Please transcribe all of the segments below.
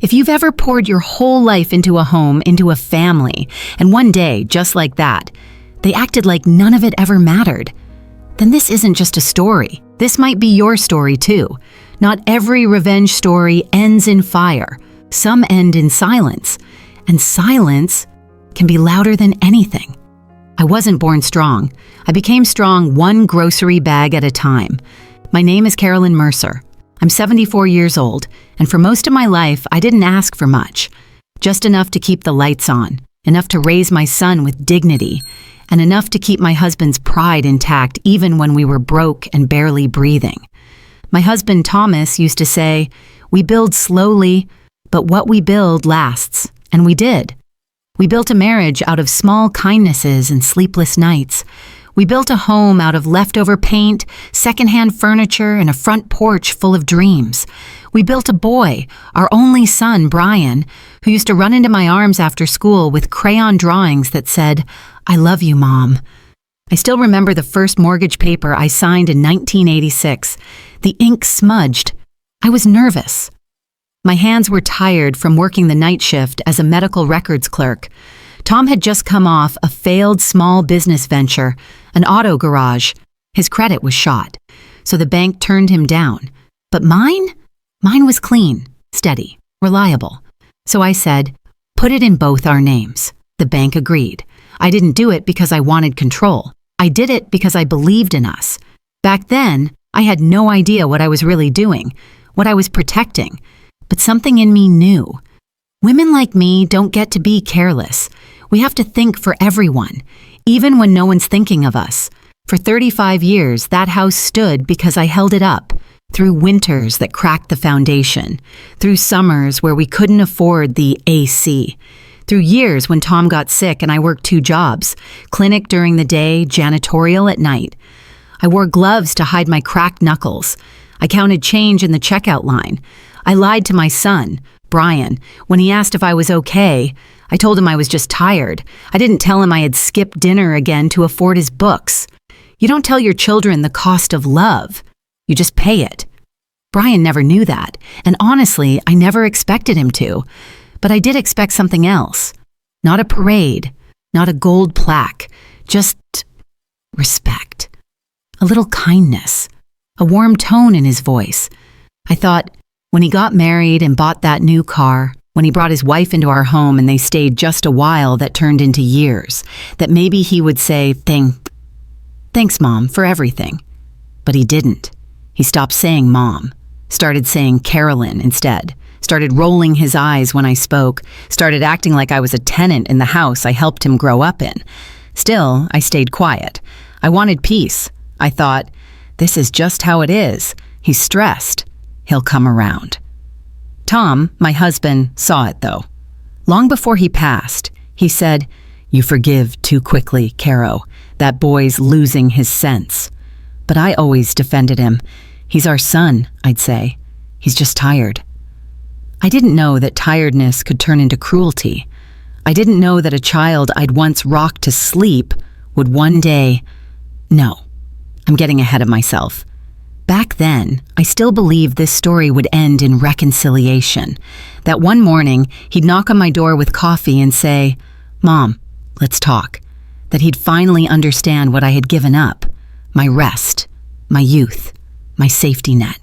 If you've ever poured your whole life into a home, into a family, and one day, just like that, they acted like none of it ever mattered, then this isn't just a story. This might be your story too. Not every revenge story ends in fire. Some end in silence. And silence can be louder than anything. I wasn't born strong. I became strong one grocery bag at a time. My name is Carolyn Mercer. I'm 74 years old, and for most of my life, I didn't ask for much. Just enough to keep the lights on, enough to raise my son with dignity, and enough to keep my husband's pride intact even when we were broke and barely breathing. My husband, Thomas, used to say, "We build slowly, but what we build lasts." And we did. We built a marriage out of small kindnesses and sleepless nights. We built a home out of leftover paint, secondhand furniture, and a front porch full of dreams. We built a boy, our only son, Brian, who used to run into my arms after school with crayon drawings that said, "I love you, Mom." I still remember the first mortgage paper I signed in 1986. The ink smudged. I was nervous. My hands were tired from working the night shift as a medical records clerk. Tom had just come off a failed small business venture, an auto garage. His credit was shot, so the bank turned him down. But mine was clean, steady, reliable. So I said, "Put it in both our names." The bank agreed. I didn't do it because I wanted control. I did it because I believed in us. Back then, I had no idea what I was really doing, what I was protecting, but something in me knew. Women like me don't get to be careless. We have to think for everyone, even when no one's thinking of us. For 35 years, that house stood because I held it up, through winters that cracked the foundation, through summers where we couldn't afford the AC, through years when Tom got sick and I worked 2 jobs, clinic during the day, janitorial at night. I wore gloves to hide my cracked knuckles. I counted change in the checkout line. I lied to my son, Brian, when he asked if I was okay. I told him I was just tired. I didn't tell him I had skipped dinner again to afford his books. You don't tell your children the cost of love. You just pay it. Brian never knew that, and honestly, I never expected him to. But I did expect something else. Not a parade, not a gold plaque, just respect. A little kindness, a warm tone in his voice. I thought, when he got married and bought that new car, when he brought his wife into our home and they stayed just a while that turned into years, that maybe he would say, "Thanks, Mom, for everything." But he didn't. He stopped saying Mom, started saying Carolyn instead, started rolling his eyes when I spoke, started acting like I was a tenant in the house I helped him grow up in. Still, I stayed quiet. I wanted peace. I thought, this is just how it is. He's stressed. He'll come around. Tom, my husband, saw it though. Long before he passed, he said, "You forgive too quickly, Caro. That boy's losing his sense." But I always defended him. "He's our son," I'd say. "He's just tired." I didn't know that tiredness could turn into cruelty. I didn't know that a child I'd once rocked to sleep would one day... No, I'm getting ahead of myself. Back then, I still believed this story would end in reconciliation. That one morning, he'd knock on my door with coffee and say, "Mom, let's talk." That he'd finally understand what I had given up. My rest, my youth, my safety net.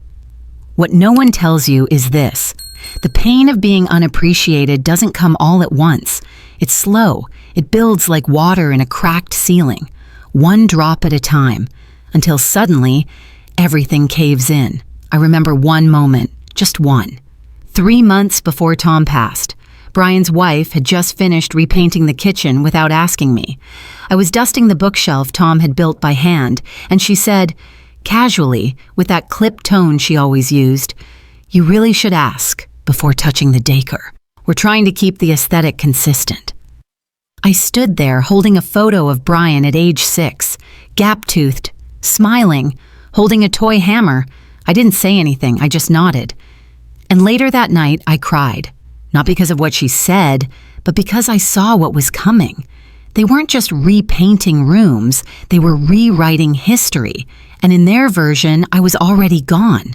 What no one tells you is this. The pain of being unappreciated doesn't come all at once. It's slow. It builds like water in a cracked ceiling, one drop at a time, until suddenly, everything caves in. I remember one moment, just one. 3 months before Tom passed, Brian's wife had just finished repainting the kitchen without asking me. I was dusting the bookshelf Tom had built by hand, and she said, casually, with that clipped tone she always used, "You really should ask before touching the decor. We're trying to keep the aesthetic consistent." I stood there holding a photo of Brian at age 6, gap-toothed, smiling, holding a toy hammer. I didn't say anything, I just nodded. And later that night, I cried. Not because of what she said, but because I saw what was coming. They weren't just repainting rooms, they were rewriting history, and in their version, I was already gone.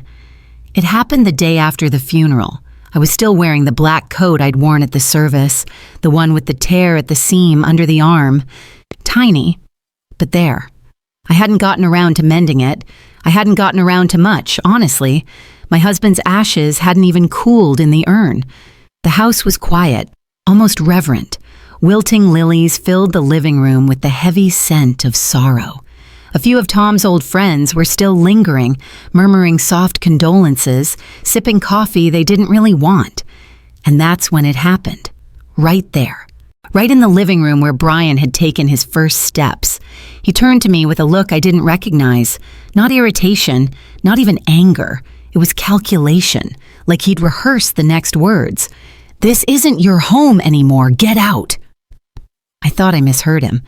It happened the day after the funeral. I was still wearing the black coat I'd worn at the service, the one with the tear at the seam under the arm. Tiny, but there. I hadn't gotten around to mending it. I hadn't gotten around to much, honestly. My husband's ashes hadn't even cooled in the urn. The house was quiet, almost reverent. Wilting lilies filled the living room with the heavy scent of sorrow. A few of Tom's old friends were still lingering, murmuring soft condolences, sipping coffee they didn't really want. And that's when it happened. Right there. Right in the living room where Brian had taken his first steps. He turned to me with a look I didn't recognize. Not irritation, not even anger. It was calculation, like he'd rehearsed the next words. "This isn't your home anymore. Get out." I thought I misheard him.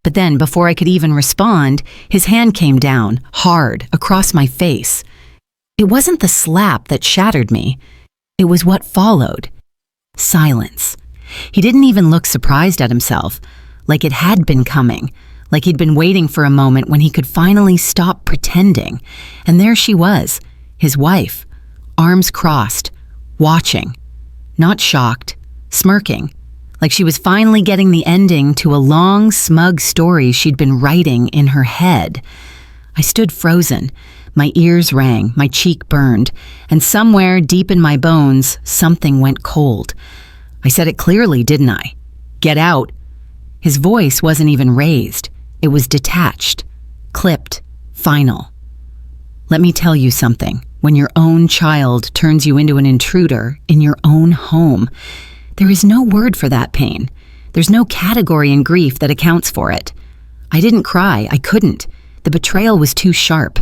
But then, before I could even respond, his hand came down, hard, across my face. It wasn't the slap that shattered me. It was what followed. Silence. He didn't even look surprised at himself, like it had been coming, like he'd been waiting for a moment when he could finally stop pretending. And there she was, his wife, arms crossed, watching, not shocked, smirking, like she was finally getting the ending to a long, smug story she'd been writing in her head. I stood frozen. My ears rang, my cheek burned, and somewhere deep in my bones, something went cold. I said it clearly, didn't I? Get out. His voice wasn't even raised. It was detached, clipped, final. Let me tell you something. When your own child turns you into an intruder in your own home, there is no word for that pain. There's no category in grief that accounts for it. I didn't cry. I couldn't. The betrayal was too sharp.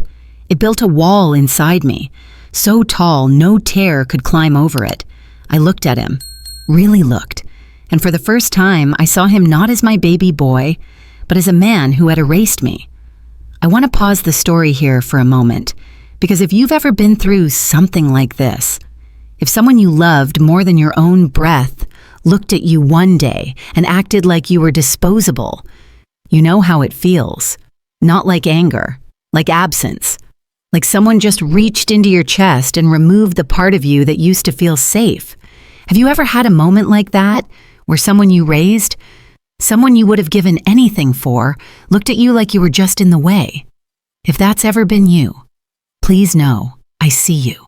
It built a wall inside me, so tall no tear could climb over it. I looked at him, really looked, and for the first time I saw him not as my baby boy, but as a man who had erased me. I want to pause the story here for a moment, because if you've ever been through something like this, if someone you loved more than your own breath looked at you one day and acted like you were disposable, you know how it feels. Not like anger, like absence, like someone just reached into your chest and removed the part of you that used to feel safe. Have you ever had a moment like that, where someone you raised, someone you would have given anything for, looked at you like you were just in the way? If that's ever been you, please know I see you.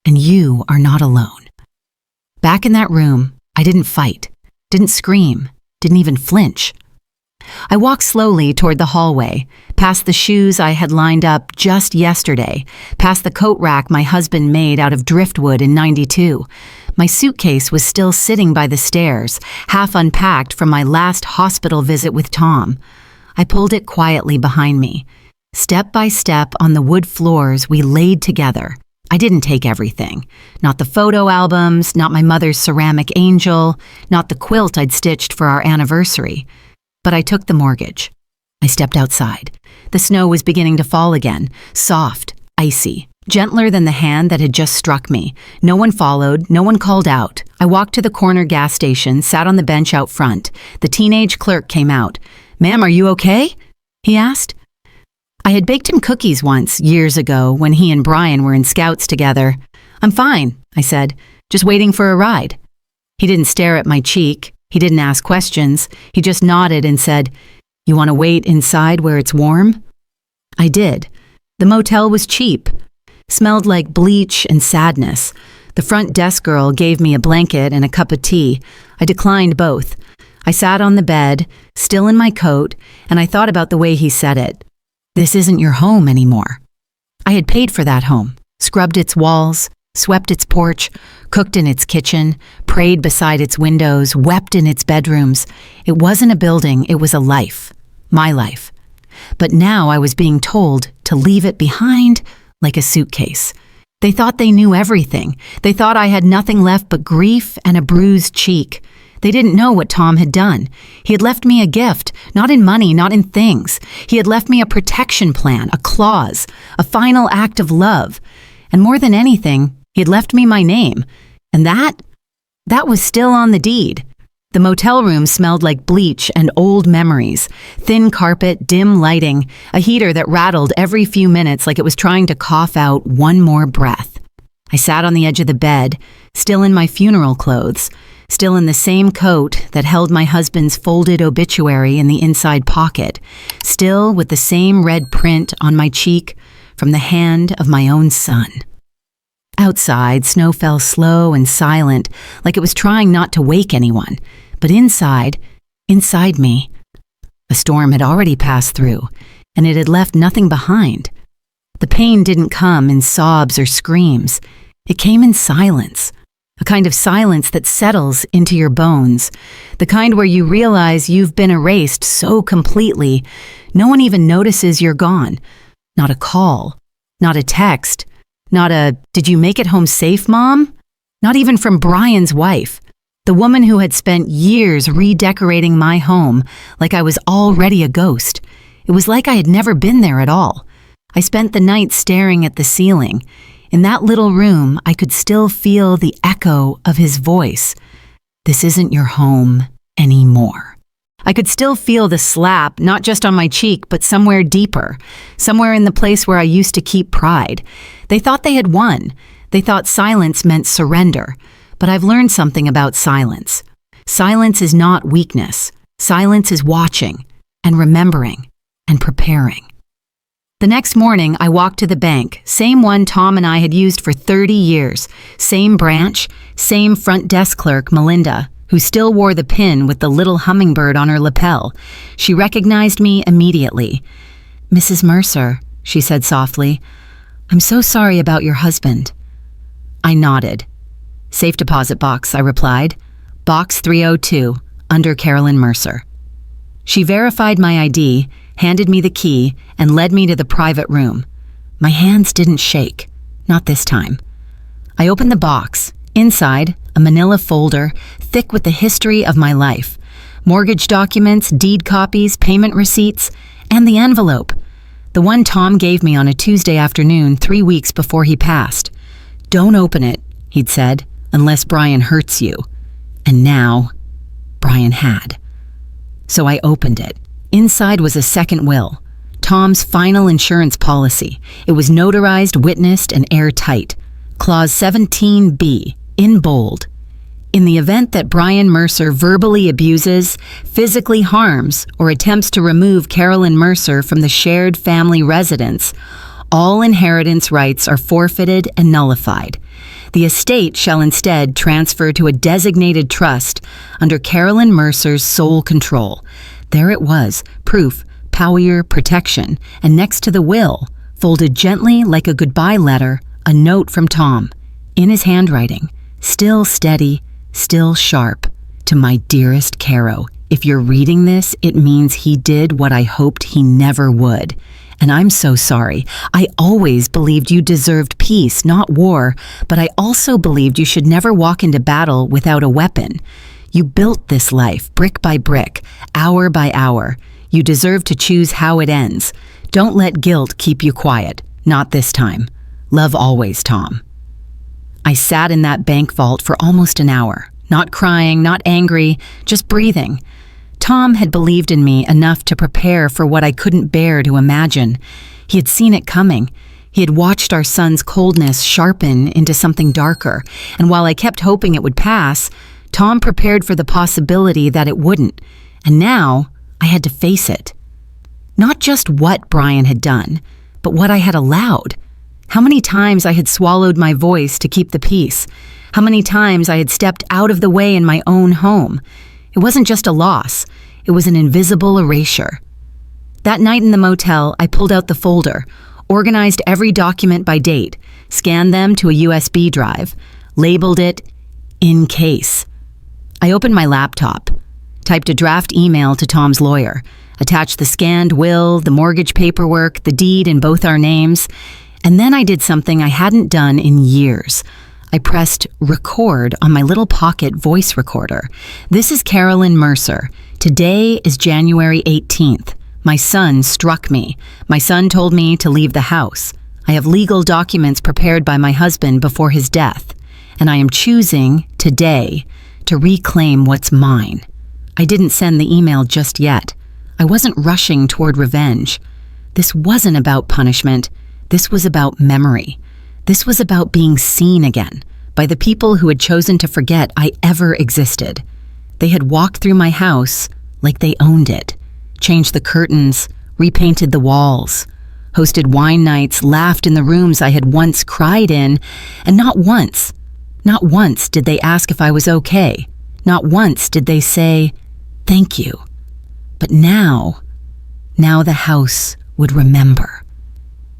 And you are not alone. Back in that room, I didn't fight, didn't scream, didn't even flinch. I walked slowly toward the hallway, past the shoes I had lined up just yesterday, past the coat rack my husband made out of driftwood in '92. My suitcase was still sitting by the stairs, half unpacked from my last hospital visit with Tom. I pulled it quietly behind me. Step by step on the wood floors we laid together. I didn't take everything. Not the photo albums, not my mother's ceramic angel, not the quilt I'd stitched for our anniversary. But I took the mortgage. I stepped outside. The snow was beginning to fall again, soft, icy, gentler than the hand that had just struck me. No one followed, no one called out. I walked to the corner gas station, sat on the bench out front. The teenage clerk came out. "Ma'am, are you okay?" he asked. I had baked him cookies once, years ago, when he and Brian were in Scouts together. "I'm fine," I said, "just waiting for a ride." He didn't stare at my cheek. He didn't ask questions. He just nodded and said, "You want to wait inside where it's warm?" I did. The motel was cheap. Smelled like bleach and sadness. The front desk girl gave me a blanket and a cup of tea. I declined both. I sat on the bed, still in my coat, and I thought about the way he said it. This isn't your home anymore. I had paid for that home, scrubbed its walls, swept its porch, cooked in its kitchen, prayed beside its windows, wept in its bedrooms. It wasn't a building, it was a life. My life. But now I was being told to leave it behind like a suitcase. They thought they knew everything. They thought I had nothing left but grief and a bruised cheek. They didn't know what Tom had done. He had left me a gift, not in money, not in things. He had left me a protection plan, a clause, a final act of love. And more than anything, he had left me my name. And that was still on the deed. The motel room smelled like bleach and old memories. Thin carpet, dim lighting, a heater that rattled every few minutes like it was trying to cough out one more breath. I sat on the edge of the bed, still in my funeral clothes, still in the same coat that held my husband's folded obituary in the inside pocket, still with the same red print on my cheek from the hand of my own son. Outside, snow fell slow and silent, like it was trying not to wake anyone. But inside me, a storm had already passed through, and it had left nothing behind. The pain didn't come in sobs or screams. It came in silence, a kind of silence that settles into your bones, the kind where you realize you've been erased so completely, no one even notices you're gone. Not a call, not a text, not a, "Did you make it home safe, Mom?" Not even from Brian's wife, the woman who had spent years redecorating my home like I was already a ghost. It was like I had never been there at all. I spent the night staring at the ceiling. In that little room, I could still feel the echo of his voice. "This isn't your home anymore." I could still feel the slap, not just on my cheek, but somewhere deeper, somewhere in the place where I used to keep pride. They thought they had won. They thought silence meant surrender. But I've learned something about silence. Silence is not weakness. Silence is watching and remembering and preparing. The next morning, I walked to the bank, same one Tom and I had used for 30 years, same branch, same front desk clerk, Melinda, who still wore the pin with the little hummingbird on her lapel. She recognized me immediately. "Mrs. Mercer," she said softly, "I'm so sorry about your husband." I nodded. "Safe deposit box," I replied. "Box 302, under Carolyn Mercer." She verified my ID, handed me the key, and led me to the private room. My hands didn't shake, not this time. I opened the box. Inside, a manila folder, thick with the history of my life. Mortgage documents, deed copies, payment receipts, and the envelope. The one Tom gave me on a Tuesday afternoon 3 weeks before he passed. "Don't open it," he'd said, "unless Brian hurts you." And now, Brian had. So I opened it. Inside was a second will, Tom's final insurance policy. It was notarized, witnessed, and airtight. Clause 17B, in bold. In the event that Brian Mercer verbally abuses, physically harms, or attempts to remove Carolyn Mercer from the shared family residence, all inheritance rights are forfeited and nullified. The estate shall instead transfer to a designated trust under Carolyn Mercer's sole control. There it was, proof, power, protection, and next to the will, folded gently like a goodbye letter, a note from Tom, in his handwriting, still steady, still sharp. "To my dearest Caro, if you're reading this, it means he did what I hoped he never would. And I'm so sorry. I always believed you deserved peace, not war, but I also believed you should never walk into battle without a weapon. You built this life, brick by brick, hour by hour. You deserve to choose how it ends. Don't let guilt keep you quiet. Not this time. Love always, Tom." I sat in that bank vault for almost an hour, not crying, not angry, just breathing. Tom had believed in me enough to prepare for what I couldn't bear to imagine. He had seen it coming. He had watched our son's coldness sharpen into something darker, and while I kept hoping it would pass, Tom prepared for the possibility that it wouldn't, and now I had to face it. Not just what Brian had done, but what I had allowed. How many times I had swallowed my voice to keep the peace. How many times I had stepped out of the way in my own home. It wasn't just a loss, it was an invisible erasure. That night in the motel, I pulled out the folder, organized every document by date, scanned them to a USB drive, labeled it, "in case." I opened my laptop, typed a draft email to Tom's lawyer, attached the scanned will, the mortgage paperwork, the deed in both our names, and then I did something I hadn't done in years. I pressed record on my little pocket voice recorder. "This is Carolyn Mercer. Today is January 18th. My son struck me. My son told me to leave the house. I have legal documents prepared by my husband before his death, and I am choosing today to reclaim what's mine." I didn't send the email just yet. I wasn't rushing toward revenge. This wasn't about punishment. This was about memory. This was about being seen again by the people who had chosen to forget I ever existed. They had walked through my house like they owned it, changed the curtains, repainted the walls, hosted wine nights, laughed in the rooms I had once cried in, and not once did they ask if I was okay. Not once did they say, "Thank you." But now the house would remember.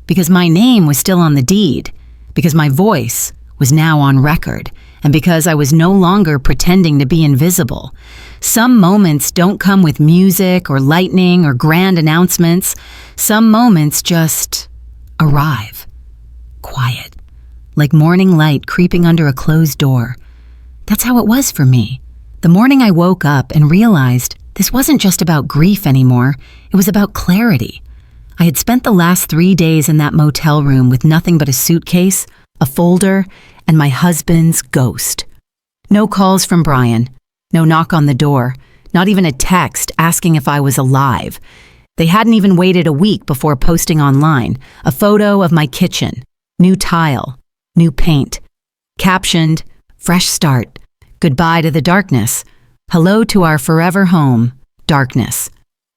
Because my name was still on the deed, because my voice was now on record, and because I was no longer pretending to be invisible. Some moments don't come with music or lightning or grand announcements. Some moments just arrive. Quiet. Like morning light creeping under a closed door. That's how it was for me. The morning I woke up and realized this wasn't just about grief anymore. It was about clarity. I had spent the last 3 days in that motel room with nothing but a suitcase, a folder, and my husband's ghost. No calls from Brian. No knock on the door. Not even a text asking if I was alive. They hadn't even waited a week before posting online a photo of my kitchen. New tile. New paint. Captioned, "Fresh start. Goodbye to the darkness. Hello to our forever home, darkness."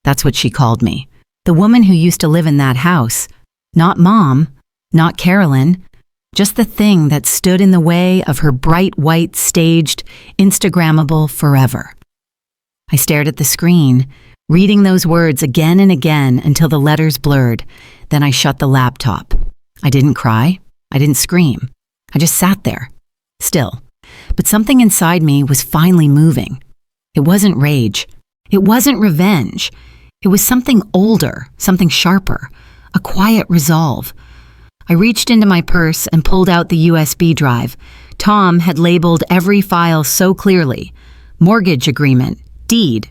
That's what she called me. The woman who used to live in that house. Not Mom, not Carolyn, just the thing that stood in the way of her bright white staged, Instagrammable forever. I stared at the screen, reading those words again and again until the letters blurred. Then I shut the laptop. I didn't cry. I didn't scream. I just sat there, still. But something inside me was finally moving. It wasn't rage. It wasn't revenge. It was something older, something sharper, a quiet resolve. I reached into my purse and pulled out the USB drive. Tom had labeled every file so clearly. Mortgage agreement, deed,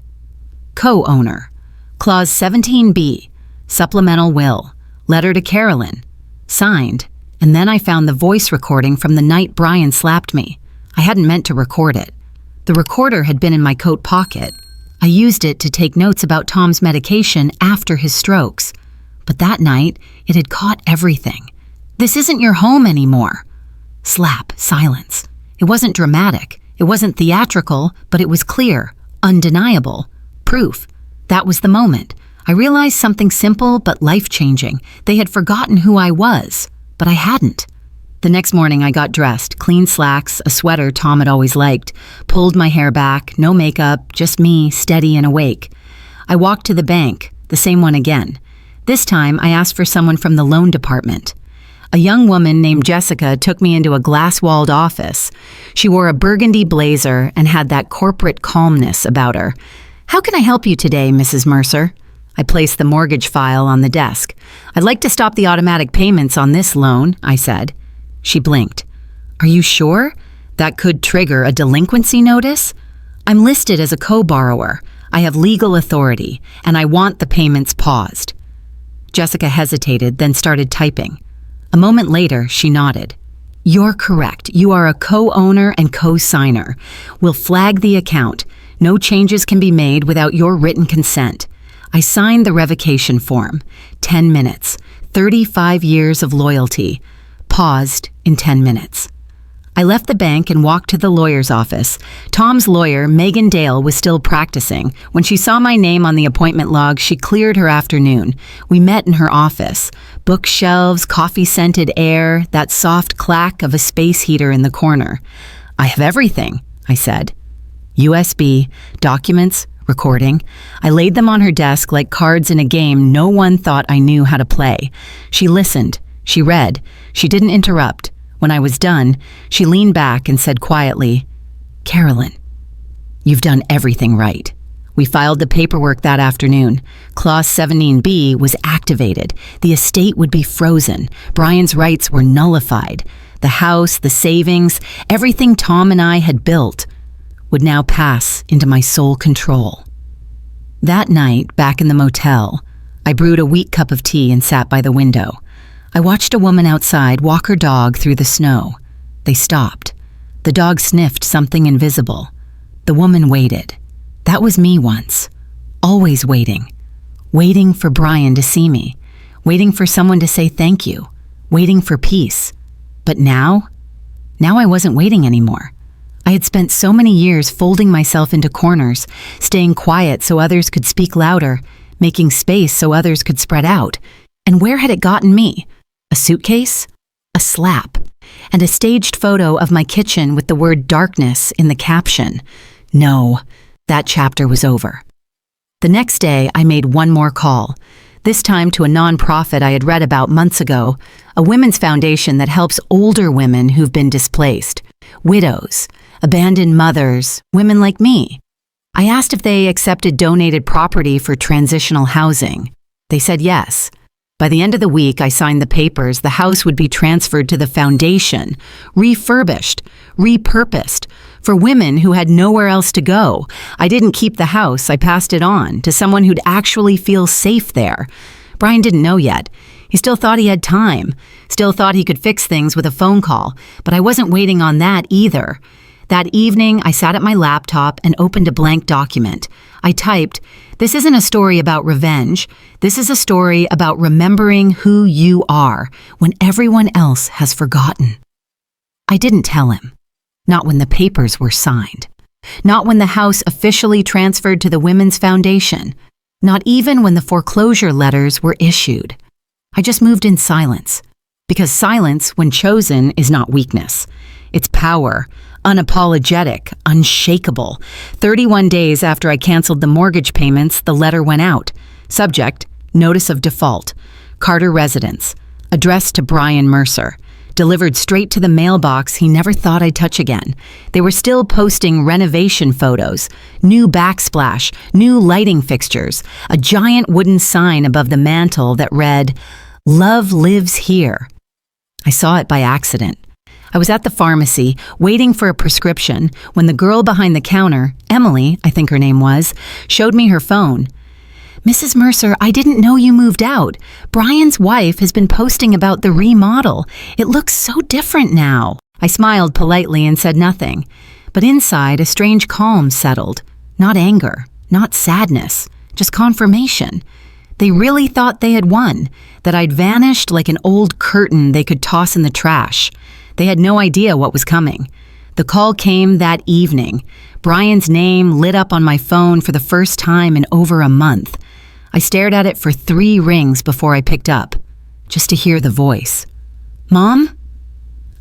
co-owner, clause 17B, supplemental will, letter to Carolyn, signed, and then I found the voice recording from the night Brian slapped me. I hadn't meant to record it. The recorder had been in my coat pocket. I used it to take notes about Tom's medication after his strokes. But that night, it had caught everything. "This isn't your home anymore." Slap, silence. It wasn't dramatic. It wasn't theatrical, but it was clear, undeniable. Proof. That was the moment. I realized something simple but life-changing. They had forgotten who I was, but I hadn't. The next morning I got dressed, clean slacks, a sweater Tom had always liked, pulled my hair back, no makeup, just me, steady and awake. I walked to the bank, the same one again. This time I asked for someone from the loan department. A young woman named Jessica took me into a glass-walled office. She wore a burgundy blazer and had that corporate calmness about her. "How can I help you today, Mrs. Mercer?" I placed the mortgage file on the desk. "I'd like to stop the automatic payments on this loan," I said. She blinked. "Are you sure? That could trigger a delinquency notice? I'm listed as a co-borrower. I have legal authority, and I want the payments paused." Jessica hesitated, then started typing. A moment later, she nodded. "You're correct. You are a co-owner and co-signer. We'll flag the account. No changes can be made without your written consent." I signed the revocation form. 10 minutes. 35 years of loyalty. Paused in 10 minutes. I left the bank and walked to the lawyer's office. Tom's lawyer, Megan Dale, was still practicing. When she saw my name on the appointment log, she cleared her afternoon. We met in her office. Bookshelves, coffee-scented air, that soft clack of a space heater in the corner. "I have everything," I said. USB, documents, recording. I laid them on her desk like cards in a game no one thought I knew how to play. She listened. She read. She didn't interrupt. When I was done, she leaned back and said quietly, "Carolyn, you've done everything right." We filed the paperwork that afternoon. Clause 17B was activated. The estate would be frozen. Brian's rights were nullified. The house, the savings, everything Tom and I had built would now pass into my sole control. That night, back in the motel, I brewed a weak cup of tea and sat by the window. I watched a woman outside walk her dog through the snow. They stopped. The dog sniffed something invisible. The woman waited. That was me once. Always waiting. Waiting for Brian to see me. Waiting for someone to say thank you. Waiting for peace. But now I wasn't waiting anymore. I had spent so many years folding myself into corners, staying quiet so others could speak louder, making space so others could spread out. And where had it gotten me? A suitcase? A slap? And a staged photo of my kitchen with the word darkness in the caption. No, that chapter was over. The next day, I made one more call, this time to a nonprofit I had read about months ago, a women's foundation that helps older women who've been displaced, widows, abandoned mothers, women like me. I asked if they accepted donated property for transitional housing. They said yes. By the end of the week, I signed the papers. The house would be transferred to the foundation, refurbished, repurposed, for women who had nowhere else to go. I didn't keep the house. I passed it on to someone who'd actually feel safe there. Brian didn't know yet. He still thought he had time, still thought he could fix things with a phone call, but I wasn't waiting on that either. That evening, I sat at my laptop and opened a blank document. I typed, "This isn't a story about revenge. This is a story about remembering who you are when everyone else has forgotten." I didn't tell him. Not when the papers were signed. Not when the house officially transferred to the Women's Foundation. Not even when the foreclosure letters were issued. I just moved in silence. Because silence, when chosen, is not weakness. It's power. Unapologetic, unshakable. 31 days after I canceled the mortgage payments, the letter went out. Subject, notice of default. Carter residence. Addressed to Brian Mercer. Delivered straight to the mailbox he never thought I'd touch again. They were still posting renovation photos, new backsplash, new lighting fixtures, a giant wooden sign above the mantel that read, "Love lives here." I saw it by accident. I was at the pharmacy, waiting for a prescription, when the girl behind the counter, Emily, I think her name was, showed me her phone. "Mrs. Mercer, I didn't know you moved out. Brian's wife has been posting about the remodel. It looks so different now." I smiled politely and said nothing. But inside, a strange calm settled. Not anger, not sadness, just confirmation. They really thought they had won, that I'd vanished like an old curtain they could toss in the trash. They had no idea what was coming. The call came that evening. Brian's name lit up on my phone for the first time in over a month. I stared at it for 3 rings before I picked up, just to hear the voice. "Mom?"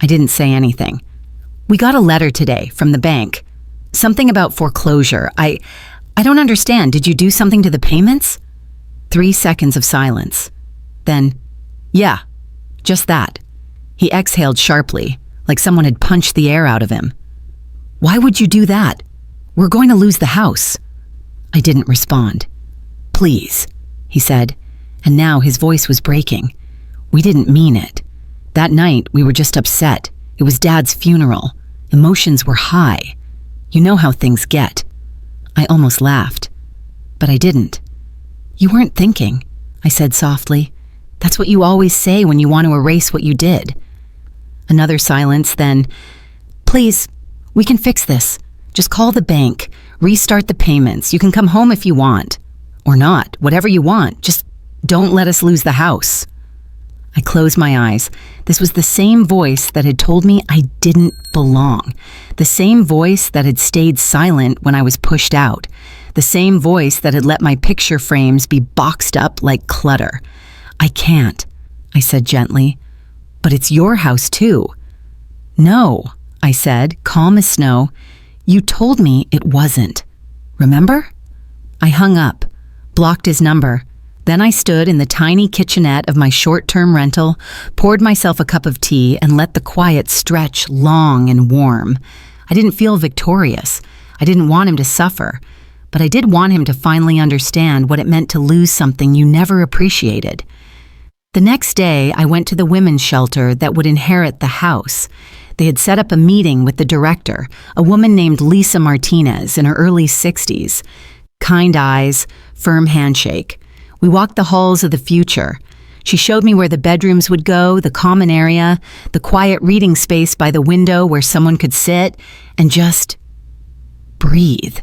I didn't say anything. "We got a letter today from the bank. Something about foreclosure. I don't understand. Did you do something to the payments?" 3 seconds of silence. Then, "Yeah, just that." He exhaled sharply, like someone had punched the air out of him. "Why would you do that? We're going to lose the house." I didn't respond. "Please," he said, and now his voice was breaking. "We didn't mean it. That night, we were just upset. It was Dad's funeral. Emotions were high. You know how things get." I almost laughed, but I didn't. "You weren't thinking," I said softly. "That's what you always say when you want to erase what you did." Another silence, then, "Please, we can fix this. Just call the bank, restart the payments. You can come home if you want. Or not, whatever you want. Just don't let us lose the house." I closed my eyes. This was the same voice that had told me I didn't belong. The same voice that had stayed silent when I was pushed out. The same voice that had let my picture frames be boxed up like clutter. "I can't," I said gently. "But it's your house too." "No," I said, calm as snow. "You told me it wasn't. Remember?" I hung up, blocked his number. Then I stood in the tiny kitchenette of my short-term rental, poured myself a cup of tea, and let the quiet stretch long and warm. I didn't feel victorious. I didn't want him to suffer. But I did want him to finally understand what it meant to lose something you never appreciated. The next day, I went to the women's shelter that would inherit the house. They had set up a meeting with the director, a woman named Lisa Martinez in her early 60s. Kind eyes, firm handshake. We walked the halls of the future. She showed me where the bedrooms would go, the common area, the quiet reading space by the window where someone could sit and just breathe.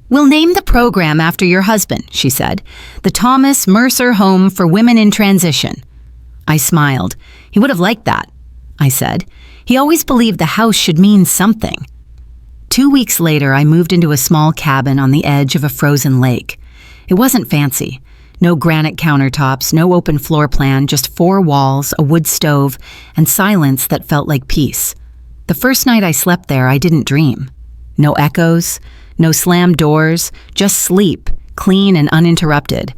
"We'll name the program after your husband," she said. "The Thomas Mercer Home for Women in Transition." I smiled. He would have liked that. I said. He always believed the house should mean something. 2 weeks later, I moved into a small cabin on the edge of a frozen lake. It wasn't fancy. No granite countertops, no open floor plan, just 4 walls, a wood stove, and silence that felt like peace. The first night I slept there, I didn't dream. No echoes, no slammed doors, just sleep, clean and uninterrupted.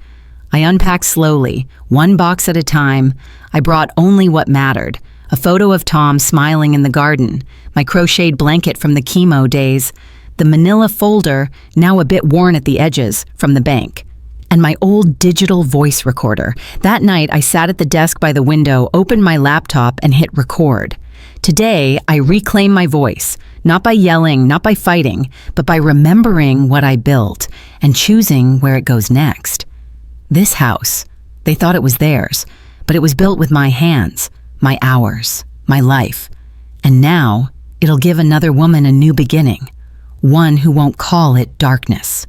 I unpacked slowly, 1 box at a time. I brought only what mattered. A photo of Tom smiling in the garden, my crocheted blanket from the chemo days, the manila folder, now a bit worn at the edges, from the bank, and my old digital voice recorder. That night, I sat at the desk by the window, opened my laptop, and hit record. Today, I reclaim my voice, not by yelling, not by fighting, but by remembering what I built and choosing where it goes next. This house, they thought it was theirs, but it was built with my hands, my hours, my life. And now, it'll give another woman a new beginning, one who won't call it darkness.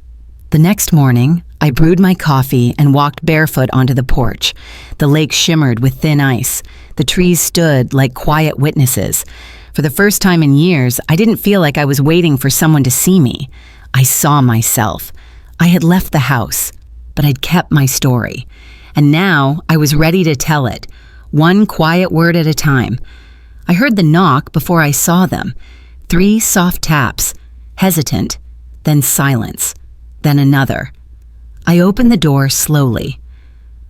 The next morning, I brewed my coffee and walked barefoot onto the porch. The lake shimmered with thin ice. The trees stood like quiet witnesses. For the first time in years, I didn't feel like I was waiting for someone to see me. I saw myself. I had left the house, but I'd kept my story. And now I was ready to tell it, one quiet word at a time. I heard the knock before I saw them. 3 soft taps, hesitant, then silence, then another. I opened the door slowly.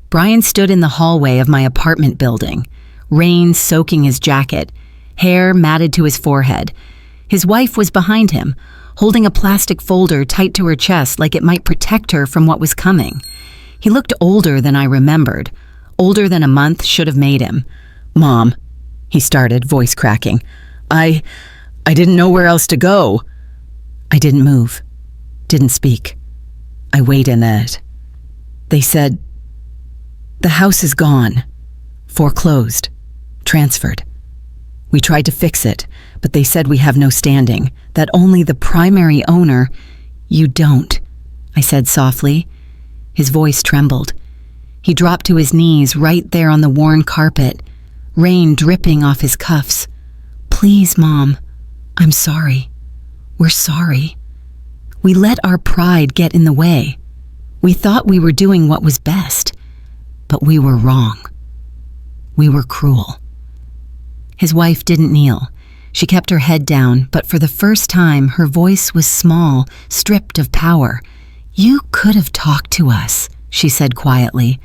Brian stood in the hallway of my apartment building, rain soaking his jacket, hair matted to his forehead. His wife was behind him, holding a plastic folder tight to her chest like it might protect her from what was coming. He looked older than I remembered, older than a month should have made him. "Mom," he started, voice cracking. I didn't know where else to go." I didn't move, didn't speak. I waited in it. They said, "The house is gone, foreclosed, transferred. We tried to fix it, but they said we have no standing, that only the primary owner—" "You don't," I said softly. His voice trembled. He dropped to his knees right there on the worn carpet, rain dripping off his cuffs. "Please, Mom, I'm sorry. We're sorry. We let our pride get in the way. We thought we were doing what was best, but we were wrong. We were cruel." His wife didn't kneel. She kept her head down, but for the first time, her voice was small, stripped of power. "You could have talked to us," she said quietly.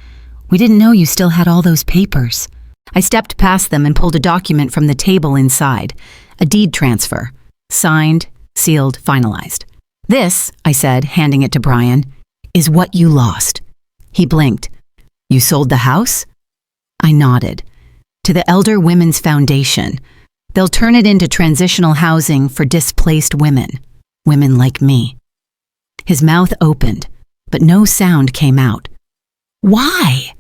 "We didn't know you still had all those papers." I stepped past them and pulled a document from the table inside, a deed transfer, signed, sealed, finalized. "This," I said, handing it to Brian, "is what you lost." He blinked. "You sold the house?" I nodded. "To the Elder Women's Foundation. They'll turn it into transitional housing for displaced women, women like me." His mouth opened, but no sound came out. "Why?"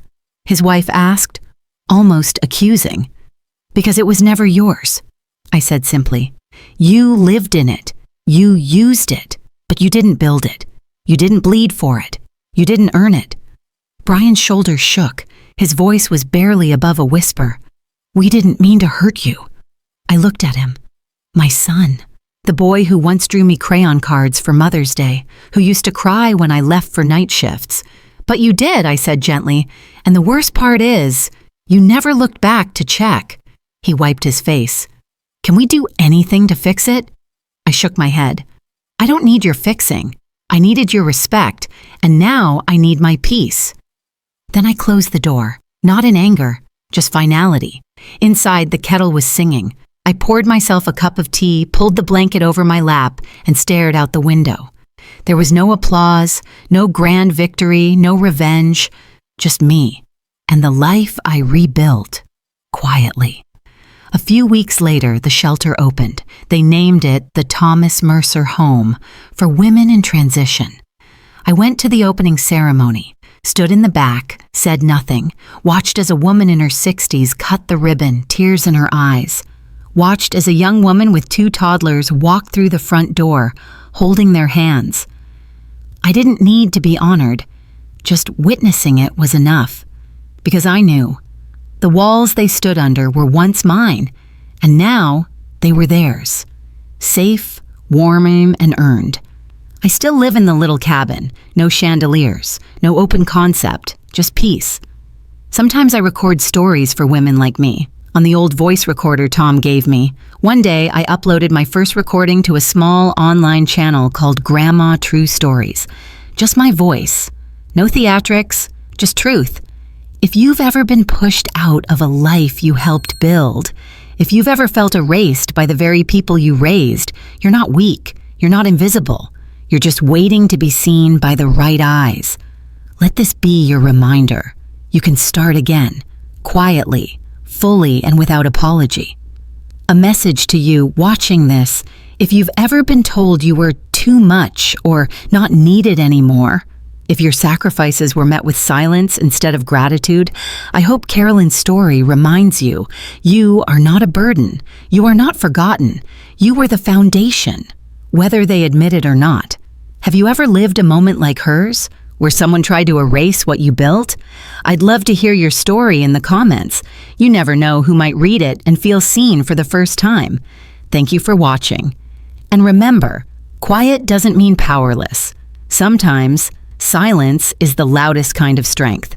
his wife asked, almost accusing. "Because it was never yours," I said simply. "You lived in it. You used it, but you didn't build it. You didn't bleed for it. You didn't earn it." Brian's shoulders shook. His voice was barely above a whisper. "We didn't mean to hurt you." I looked at him. My son, the boy who once drew me crayon cards for Mother's Day, who used to cry when I left for night shifts. "But you did," I said gently, "and the worst part is, you never looked back to check." He wiped his face. "Can we do anything to fix it?" I shook my head. "I don't need your fixing. I needed your respect, and now I need my peace." Then I closed the door, not in anger, just finality. Inside, the kettle was singing. I poured myself a cup of tea, pulled the blanket over my lap, and stared out the window. There was no applause, no grand victory, no revenge, just me, and the life I rebuilt, quietly. A few weeks later, the shelter opened. They named it the Thomas Mercer Home for Women in Transition. I went to the opening ceremony, stood in the back, said nothing, watched as a woman in her 60s cut the ribbon, tears in her eyes, watched as a young woman with 2 toddlers walked through the front door, holding their hands. I didn't need to be honored. Just witnessing it was enough, because I knew the walls they stood under were once mine, And now they were theirs. Safe, warm, and earned. I still live in the little cabin. No chandeliers, no open concept, just peace. Sometimes I record stories for women like me. On the old voice recorder Tom gave me, one day I uploaded my first recording to a small online channel called Grandma True Stories. Just my voice. No theatrics, just truth. If you've ever been pushed out of a life you helped build, if you've ever felt erased by the very people you raised, you're not weak, you're not invisible. You're just waiting to be seen by the right eyes. Let this be your reminder. You can start again, quietly, fully, and without apology. A message to you watching this: if you've ever been told you were too much or not needed anymore, if your sacrifices were met with silence instead of gratitude, I hope Carolyn's story reminds you, you are not a burden. You are not forgotten. You were the foundation, whether they admit it or not. Have you ever lived a moment like hers, where someone tried to erase what you built? I'd love to hear your story in the comments. You never know who might read it and feel seen for the first time. Thank you for watching. And remember, quiet doesn't mean powerless. Sometimes, silence is the loudest kind of strength.